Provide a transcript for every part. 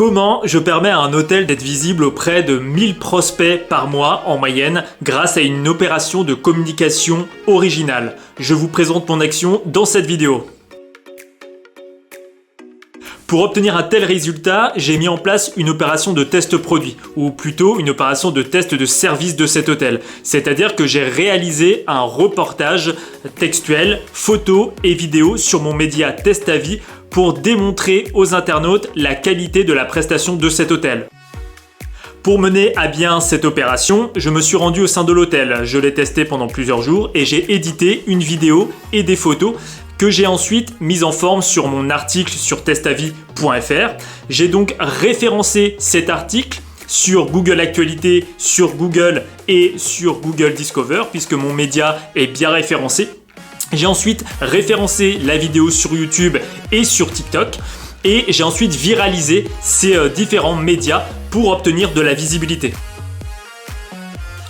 Comment je permets à un hôtel d'être visible auprès de 1000 prospects par mois en moyenne grâce à une opération de communication originale? Je vous présente mon action dans cette vidéo. Pour obtenir un tel résultat, j'ai mis en place une opération de test produit, ou plutôt une opération de test de service de cet hôtel. C'est-à-dire que j'ai réalisé un reportage textuel, photo et vidéo sur mon média TestAvis pour démontrer aux internautes la qualité de la prestation de cet hôtel. Pour mener à bien cette opération, je me suis rendu au sein de l'hôtel. Je l'ai testé pendant plusieurs jours et j'ai édité une vidéo et des photos que j'ai ensuite mise en forme sur mon article sur testavis.fr. J'ai donc référencé cet article sur Google Actualités, sur Google et sur Google Discover puisque mon média est bien référencé. J'ai ensuite référencé la vidéo sur YouTube et sur TikTok et j'ai ensuite viralisé ces différents médias pour obtenir de la visibilité.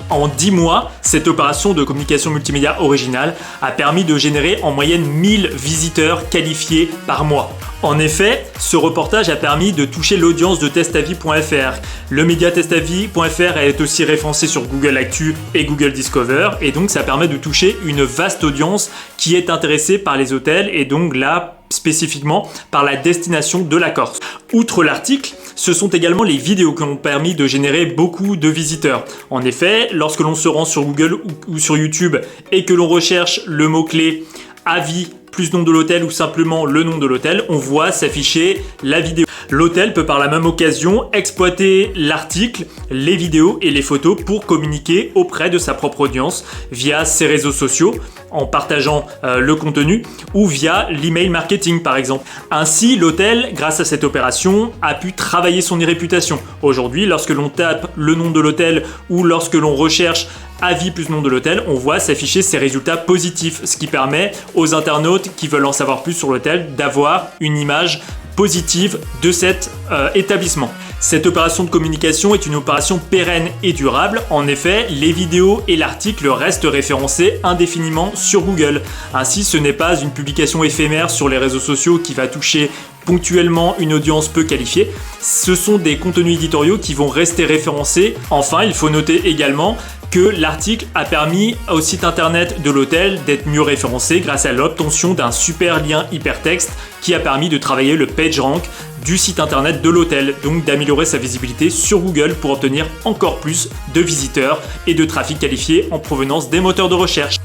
En 10 mois, cette opération de communication multimédia originale a permis de générer en moyenne 1000 visiteurs qualifiés par mois. En effet, ce reportage a permis de toucher l'audience de testavis.fr. Le média testavis.fr est aussi référencé sur Google Actu et Google Discover et donc ça permet de toucher une vaste audience qui est intéressée par les hôtels et donc là spécifiquement par la destination de la Corse. Outre l'article, ce sont également les vidéos qui ont permis de générer beaucoup de visiteurs. En effet, lorsque l'on se rend sur Google ou sur YouTube et que l'on recherche le mot-clé avis plus nom de l'hôtel ou simplement le nom de l'hôtel, on voit s'afficher la vidéo. L'hôtel peut par la même occasion exploiter l'article, les vidéos et les photos pour communiquer auprès de sa propre audience via ses réseaux sociaux en partageant le contenu ou via l'email marketing par exemple. Ainsi, l'hôtel, grâce à cette opération, a pu travailler son réputation. Aujourd'hui, lorsque l'on tape le nom de l'hôtel ou lorsque l'on recherche avis plus nom de l'hôtel, on voit s'afficher ses résultats positifs, ce qui permet aux internautes qui veulent en savoir plus sur l'hôtel d'avoir une image positive de cet établissement. Cette opération de communication est une opération pérenne et durable. En effet, les vidéos et l'article restent référencés indéfiniment sur Google. Ainsi, ce n'est pas une publication éphémère sur les réseaux sociaux qui va toucher ponctuellement une audience peu qualifiée. Ce sont des contenus éditoriaux qui vont rester référencés. Enfin, il faut noter également que l'article a permis au site internet de l'hôtel d'être mieux référencé grâce à l'obtention d'un super lien hypertexte qui a permis de travailler le PageRank du site internet de l'hôtel, donc d'améliorer sa visibilité sur Google pour obtenir encore plus de visiteurs et de trafic qualifié en provenance des moteurs de recherche.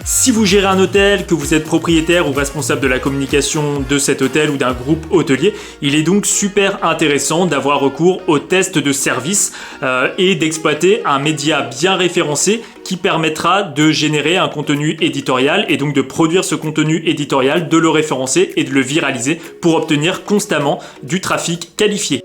Si vous gérez un hôtel, que vous êtes propriétaire ou responsable de la communication de cet hôtel ou d'un groupe hôtelier, il est donc super intéressant d'avoir recours au test de service et d'exploiter un média bien référencé qui permettra de générer un contenu éditorial et donc de produire ce contenu éditorial, de le référencer et de le viraliser pour obtenir constamment du trafic qualifié.